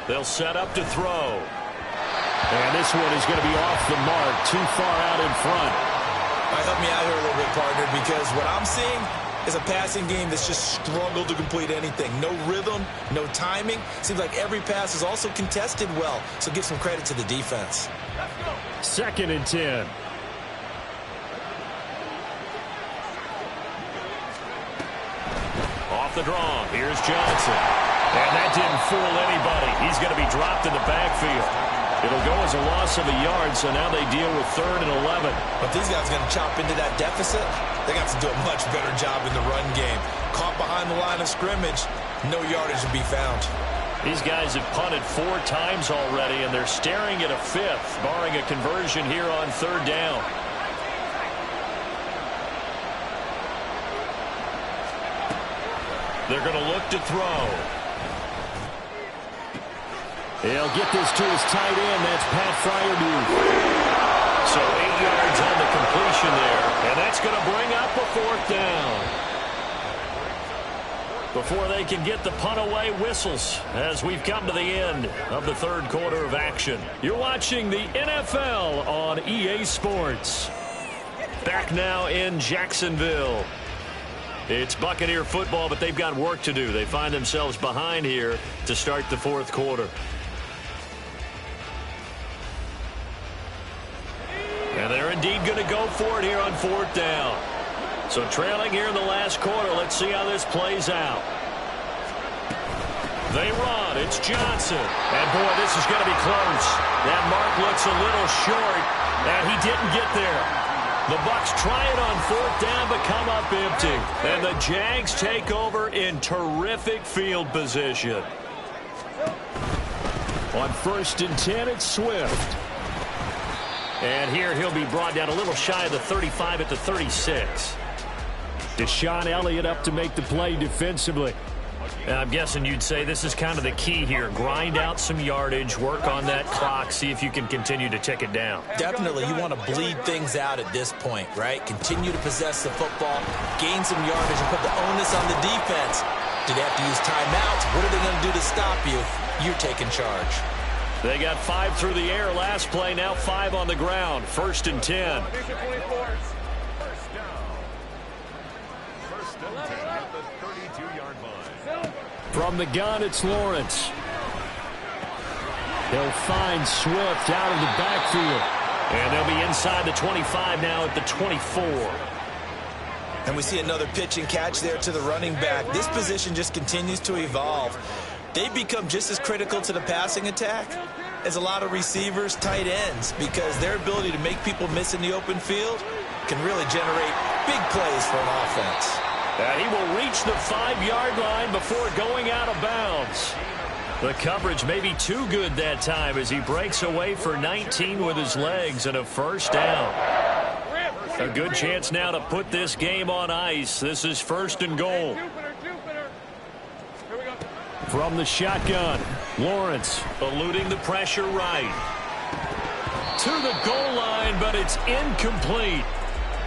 Speaker 1: They'll set up to throw.
Speaker 3: And this one is going to be off the mark, too far out in front.
Speaker 4: All right, help me out here a little bit, partner, because what I'm seeing is a passing game that's just struggled to complete anything. No rhythm, no timing. Seems like every pass is also contested well, so give some credit to the defense.
Speaker 3: 2nd and 10.
Speaker 1: Off the draw, here's Johnson. And that didn't fool anybody. He's going to be dropped in the backfield. It'll go as a loss of a yard, so now they deal with 3rd and 11.
Speaker 4: But these guys are going to chop into that deficit. They got to do a much better job in the run game. Caught behind the line of scrimmage, no yardage to be found.
Speaker 1: These guys have punted 4 times already, and they're staring at a 5th, barring a conversion here on 3rd down. They're going to look to throw.
Speaker 3: He'll get this to his tight end. That's Pat Fryermuth.
Speaker 1: So 8 yards on the completion there. And that's going to bring up a 4th down. Before they can get the punt away, whistles as we've come to the end of the third quarter of action. You're watching the NFL on EA Sports. Back now in Jacksonville. It's Buccaneer football, but they've got work to do. They find themselves behind here to start the fourth quarter. And they're indeed going to go for it here on 4th down. So trailing here in the last quarter. Let's see how this plays out. They run. It's Johnson. And, boy, this is going to be close. That mark looks a little short, and he didn't get there. The Bucs try it on 4th down, but come up empty. And the Jags take over in terrific field position.
Speaker 3: On 1st and 10, it's Swift.
Speaker 1: And here he'll be brought down a little shy of the 35 at the 36.
Speaker 3: Deshaun Elliott up to make the play defensively.
Speaker 1: And I'm guessing you'd say this is kind of the key here. Grind out some yardage, work on that clock, see if you can continue to tick it down.
Speaker 4: Definitely, you want to bleed things out at this point, right? Continue to possess the football, gain some yardage, and put the onus on the defense. Do they have to use timeouts? What are they going to do to stop you? You're taking charge.
Speaker 1: They got 5 through the air last play, now 5 on the ground. 1st and 10. From the gun, it's Lawrence. They'll find Swift out of the backfield. And they'll be inside the 25 now at the 24.
Speaker 4: And we see another pitch and catch there to the running back. This position just continues to evolve. They become just as critical to the passing attack as a lot of receivers, tight ends, because their ability to make people miss in the open field can really generate big plays for an offense.
Speaker 1: And he will reach the 5-yard line before going out of bounds. The coverage may be too good that time as he breaks away for 19 with his legs and a first down. A good chance now to put this game on ice. This is 1st and goal. From the shotgun, Lawrence eluding the pressure right. To the goal line, but it's incomplete.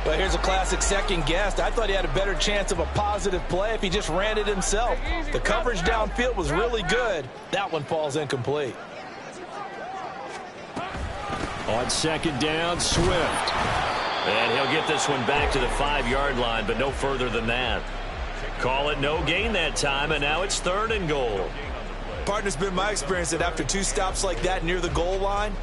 Speaker 2: But here's a classic second guess. I thought he had a better chance of a positive play if he just ran it himself. The coverage downfield was really good. That one falls incomplete.
Speaker 3: On 2nd down, Swift.
Speaker 1: And he'll get this one back to the 5-yard line, but no further than that. Call it no gain that time, and now it's 3rd and goal.
Speaker 4: Partner, it's been my experience that after 2 stops like that near the goal line,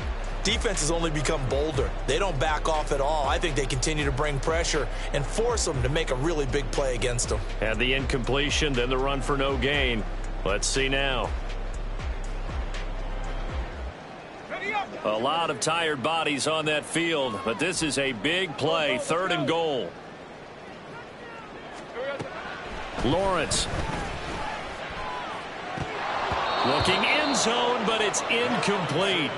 Speaker 4: defenses only become bolder. They don't back off at all. I think they continue to bring pressure and force them to make a really big play against them.
Speaker 1: And the incompletion, then the run for no gain. Let's see now. A lot of tired bodies on that field, but this is a big play. 3rd and goal. Lawrence. Looking end zone, but it's incomplete.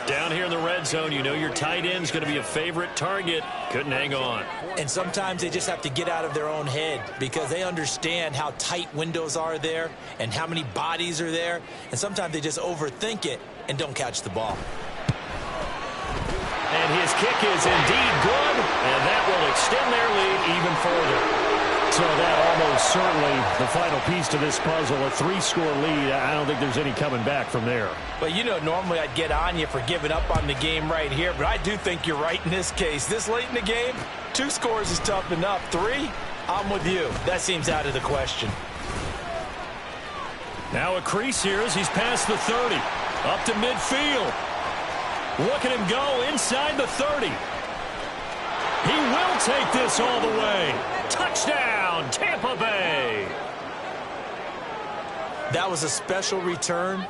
Speaker 1: Down here in the red zone, you know your tight end's going to be a favorite target. Couldn't hang on.
Speaker 4: And sometimes they just have to get out of their own head because they understand how tight windows are there and how many bodies are there. And sometimes they just overthink it and don't catch the ball.
Speaker 1: And his kick is indeed good, and that will extend their lead even further.
Speaker 3: So that almost certainly the final piece to this puzzle, a 3-score lead. I don't think there's any coming back from there.
Speaker 2: But, you know, normally I'd get on you for giving up on the game right here, but I do think you're right in this case. This late in the game, 2 scores is tough enough. 3, I'm with you. That seems out of the question.
Speaker 1: Now a crease here as he's past the 30. Up to midfield. Look at him go inside the 30. He will take this all the way. Touchdown, Tampa Bay.
Speaker 4: That was a special return,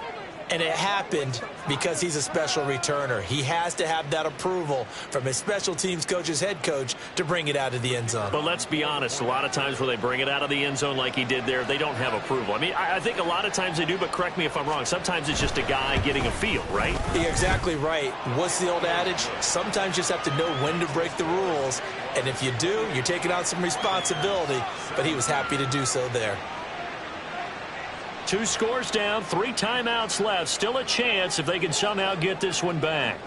Speaker 4: and it happened because he's a special returner. He has to have that approval from his special teams coach's head coach to bring it out of the end zone.
Speaker 1: But let's be honest, a lot of times when they bring it out of the end zone like he did there, they don't have approval. I mean, I think a lot of times they do, but correct me if I'm wrong. Sometimes it's just a guy getting a feel, right?
Speaker 4: You're exactly right. What's the old adage? Sometimes you just have to know when to break the rules. And if you do, you're taking on some responsibility. But he was happy to do so there.
Speaker 1: 2 scores down, 3 timeouts left. Still a chance if they can somehow get this one back.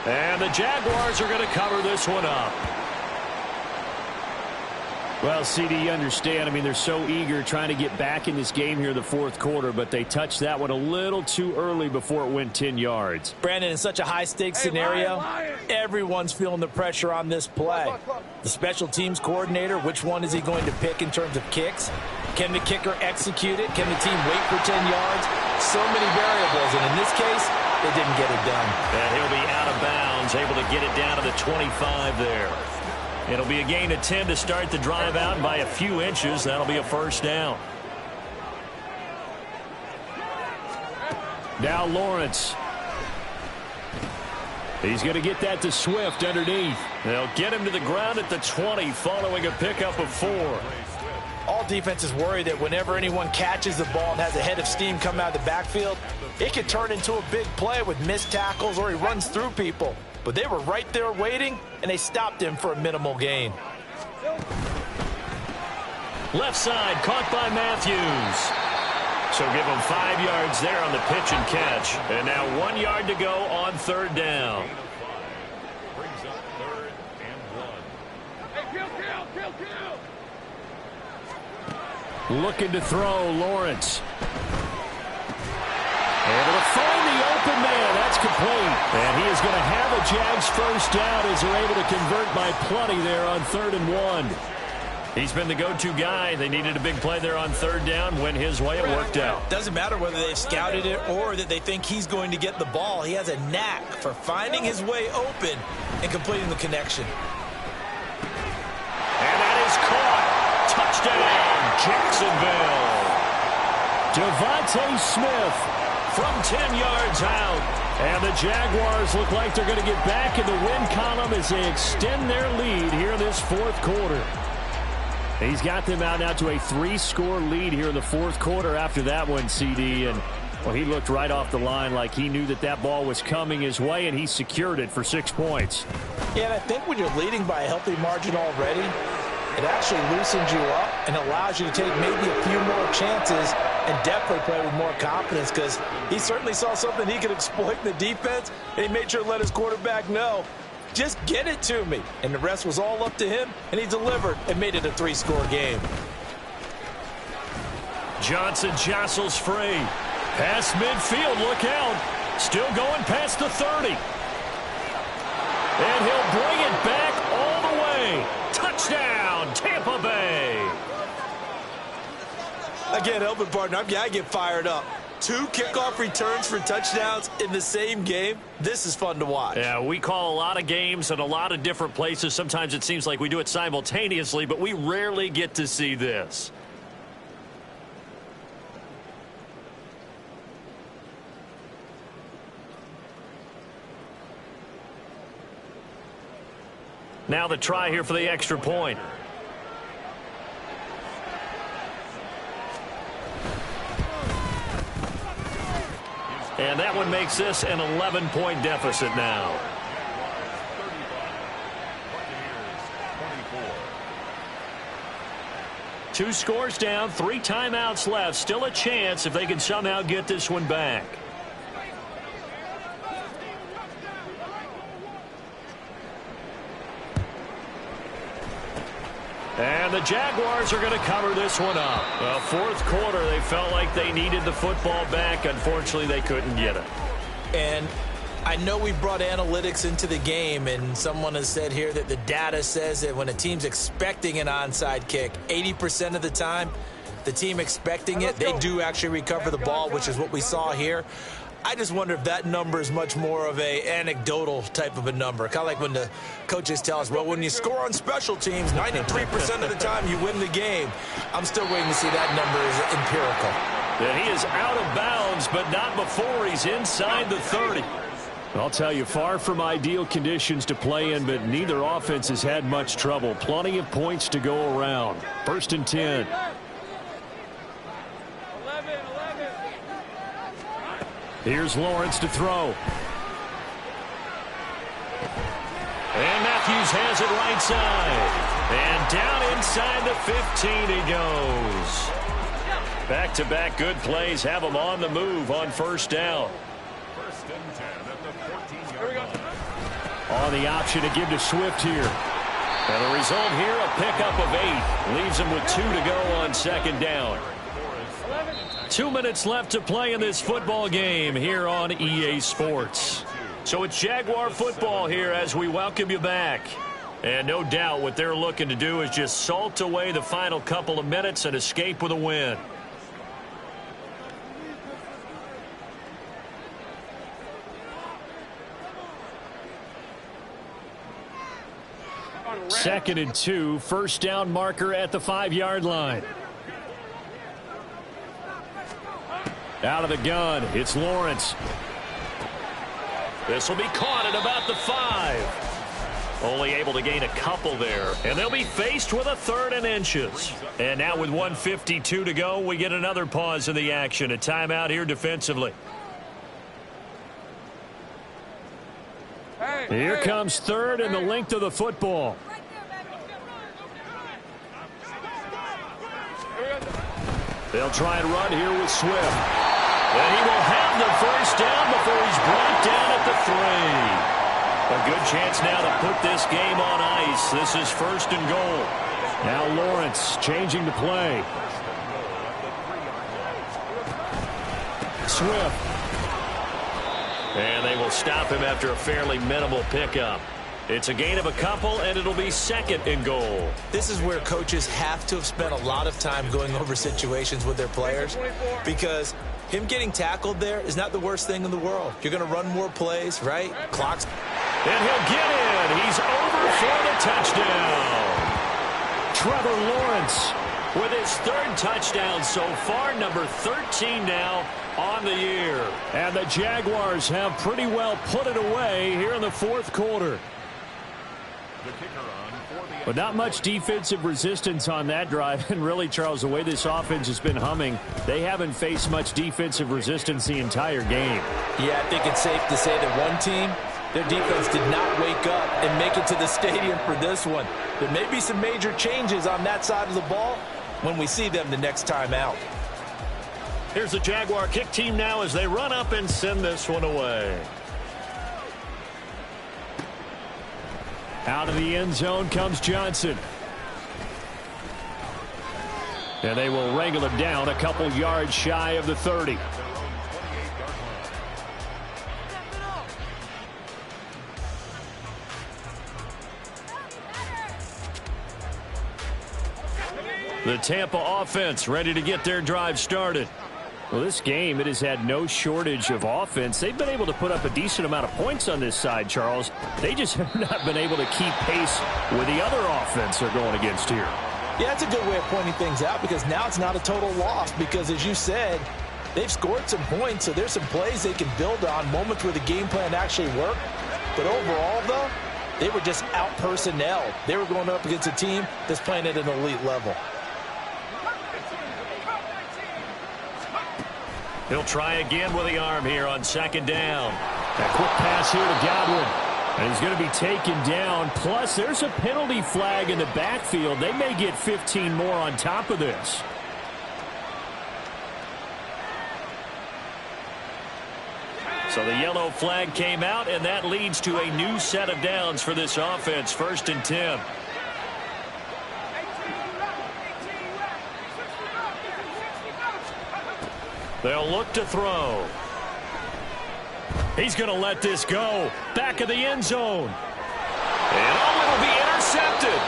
Speaker 1: And the Jaguars are going to cover this one up.
Speaker 3: Well, CD, you understand. I mean, they're so eager trying to get back in this game here in the 4th quarter, but they touched that one a little too early before it went 10 yards.
Speaker 2: Brandon, in such a high-stakes scenario, everyone's feeling the pressure on this play. The special teams coordinator, which one is he going to pick in terms of kicks? Can the kicker execute it? Can the team wait for 10 yards? So many variables, and in this case, they didn't get it done.
Speaker 1: And he'll be out of bounds, able to get it down to the 25 there. It'll be a gain of 10 to start the drive out, and by a few inches, that'll be a first down.
Speaker 3: Now Lawrence. He's going to get that to Swift underneath.
Speaker 1: They'll get him to the ground at the 20 following a pickup of 4.
Speaker 2: All defenses worry that whenever anyone catches the ball and has a head of steam come out of the backfield, it could turn into a big play with missed tackles or he runs through people. But they were right there waiting, and they stopped him for a minimal gain.
Speaker 1: Left side, caught by Matthews. So give him 5 yards there on the pitch and catch. And now 1 yard to go on third down.
Speaker 5: Brings up 3rd and 1.
Speaker 3: Looking to throw, Lawrence. Able to find the open man. That's complete. And he is going to have a Jags first down as they're able to convert by plenty there on 3rd and 1.
Speaker 1: He's been the go-to guy. They needed a big play there on third down. Went his way. It worked out.
Speaker 4: Doesn't matter whether they've scouted it or that they think he's going to get the ball. He has a knack for finding his way open and completing the connection.
Speaker 1: And that is caught. Touchdown, Jacksonville.
Speaker 3: Devontae Smith
Speaker 1: from 10 yards out.
Speaker 3: And the Jaguars look like they're going to get back in the win column as they extend their lead here in this fourth quarter. He's got them out now to a 3-score lead here in the fourth quarter after that one, CD. And, well, he looked right off the line like he knew that that ball was coming his way, and he secured it for 6 points.
Speaker 2: Yeah, and I think when you're leading by a healthy margin already, it actually loosens you up and allows you to take maybe a few more chances and definitely play with more confidence because he certainly saw something he could exploit in the defense, and he made sure to let his quarterback know, just get it to me. And the rest was all up to him, and he delivered and made it a 3-score game.
Speaker 1: Johnson jostles free. Past midfield, look out. Still going past the 30. And he'll bring it back all the way. Touchdown, Tampa Bay.
Speaker 4: Again, helping partner, I get fired up. 2 kickoff returns for touchdowns in the same game. This is fun to watch.
Speaker 1: Yeah, we call a lot of games in a lot of different places. Sometimes it seems like we do it simultaneously, but we rarely get to see this. Now the try here for the extra point. And that one makes this an 11-point deficit now. 2 scores down, 3 timeouts left. Still a chance if they can somehow get this one back. And the Jaguars are going to cover this one up. Well, fourth quarter, they felt like they needed the football back. Unfortunately, they couldn't get it.
Speaker 4: And I know we brought analytics into the game, and someone has said here that the data says that when a team's expecting an onside kick, 80% of the time, the team expecting it, they do actually recover the ball, which is what we saw here. I just wonder if that number is much more of a anecdotal type of a number. Kind of like when the coaches tell us, well, when you score on special teams, 93% of the time you win the game. I'm still waiting to see that number is empirical.
Speaker 1: And he is out of bounds, but not before he's inside the 30.
Speaker 3: I'll tell you, far from ideal conditions to play in, but neither offense has had much trouble. Plenty of points to go around. 1st and 10. Here's Lawrence to throw.
Speaker 1: And Matthews has it right side. And down inside the 15 he goes. Back-to-back good plays have him on the move on 1st down.
Speaker 5: 1st and 10 at the 14-yard line.
Speaker 3: On the option to give to Swift here.
Speaker 1: And the result here, a pickup of 8. Leaves him with 2 to go on 2nd down. 2 minutes left to play in this football game here on EA Sports. So it's Jaguar football here as we welcome you back. And no doubt what they're looking to do is just salt away the final couple of minutes and escape with a win.
Speaker 3: Second and 2, 1st down marker at the 5-yard line. Out of the gun, it's Lawrence.
Speaker 1: This will be caught at about the 5. Only able to gain a couple there. And they'll be faced with a 3rd and inches. And now with 1:52 to go, we get another pause in the action. A timeout here defensively.
Speaker 3: Here comes 3rd and the length of the football. They'll try and run here with Swift.
Speaker 1: And he will have the first down before he's brought down at the 3. A good chance now to put this game on ice. This is 1st and goal.
Speaker 3: Now Lawrence changing the play. Swift.
Speaker 1: And they will stop him after a fairly minimal pickup. It's a gain of a couple, and it'll be 2nd and goal.
Speaker 4: This is where coaches have to have spent a lot of time going over situations with their players, because him getting tackled there is not the worst thing in the world. You're going to run more plays, right? Clock's...
Speaker 1: And he'll get in. He's over for the touchdown.
Speaker 3: Trevor Lawrence
Speaker 1: with his 3rd touchdown so far, number 13 now on the year.
Speaker 3: And the Jaguars have pretty well put it away here in the 4th quarter. But not much defensive resistance on that drive. And really, Charles, the way this offense has been humming, they haven't faced much defensive resistance the entire game.
Speaker 2: Yeah, I think it's safe to say that one team, their defense did not wake up and make it to the stadium for this one. There may be some major changes on that side of the ball when we see them the next time out.
Speaker 1: Here's the Jaguar kick team now as they run up and send this one away.
Speaker 3: Out of the end zone comes Johnson. And they will wrangle him down a couple yards shy of the 30.
Speaker 1: The Tampa offense ready to get their drive started.
Speaker 3: Well, this game, it has had no shortage of offense. They've been able to put up a decent amount of points on this side, Charles. They just have not been able to keep pace with the other offense they're going against here.
Speaker 2: Yeah, that's a good way of pointing things out, because now it's not a total loss, because as you said, they've scored some points, so there's some plays they can build on, moments where the game plan actually worked. But overall, though, they were just out-personnel. They were going up against a team that's playing at an elite level.
Speaker 1: He'll try again with the arm here on 2nd down.
Speaker 3: A quick pass here to Godwin. And he's going to be taken down. Plus, there's a penalty flag in the backfield. They may get 15 more on top of this.
Speaker 1: So the yellow flag came out, and that leads to a new set of downs for this offense. 1st and 10. They'll look to throw. He's going to let this go. Back of the end zone. And it'll be intercepted.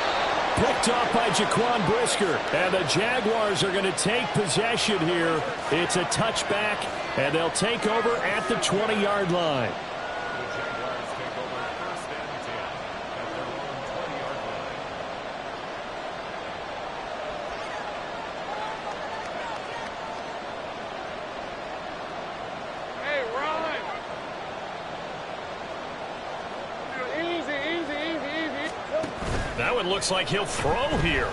Speaker 3: Picked off by Jaquan Brisker. And the Jaguars are going to take possession here. It's a touchback, and they'll take over at the 20-yard line.
Speaker 1: Now it looks like he'll throw here.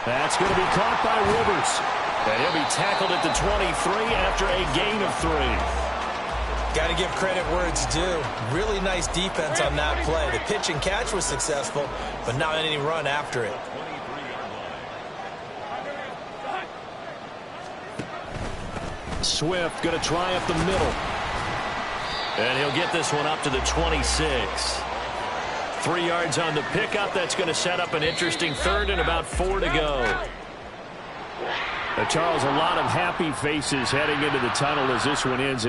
Speaker 3: That's going to be caught by Rivers.
Speaker 1: And he'll be tackled at the 23 after a gain of 3.
Speaker 4: Got to give credit where it's due. Really nice defense on that play. The pitch and catch was successful, but not any run after it.
Speaker 3: Swift going to try up the middle.
Speaker 1: And he'll get this one up to the 26. 3 yards on the pickup. That's going to set up an interesting 3rd and about 4 to go.
Speaker 3: Charles, a lot of happy faces heading into the tunnel as this one ends.